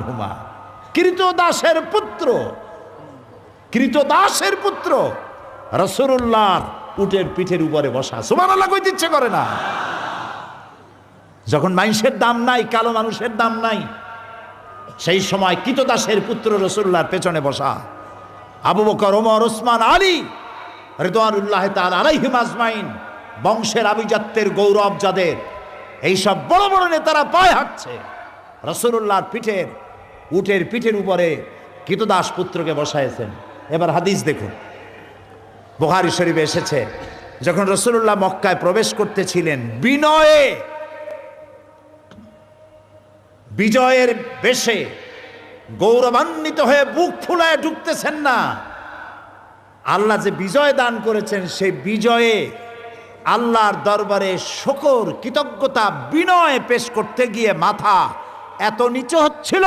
হুমা কৃতদাসের পুত্র, কৃতদাসের পুত্র রাসূলুল্লাহর উটের পিঠের উপরে বসা। সুবহানাল্লাহ কইতে ইচ্ছে করে না? যখন মানুষের দাম নাই, কালো মানুষের দাম নাই, সেই সময় কৃতদাসের পুত্র রাসূলুল্লাহর পেছনে বসা। আবু বকর, ওমর, ওসমান, আলী রিদওয়ানুল্লাহ তাআলা আলাইহিম আজমাইন, বংশের আভিজাত্যের গৌরব যাদের, এইসব বড় বড় নেতারা পায়ে হাঁটছে, রাসূলুল্লাহর পিঠের উটের পিঠের উপরে কৃতদাস পুত্রকে বসাইছেন। এবার হাদিস দেখুন, বুখারী শরীফে এসেছে, যখন রাসূলুল্লাহ মক্কায় প্রবেশ করতেছিলেন বিনয়ে, বিজয়ের বেশে গৌরবান্বিত হয়ে বুক ফুলায় ঢুকতেছেন না। আল্লাহ যে বিজয় দান করেছেন, সেই বিজয়ে আল্লাহর দরবারে শুকর, কৃতজ্ঞতা, বিনয় পেশ করতে গিয়ে মাথা এত নিচু হচ্ছিল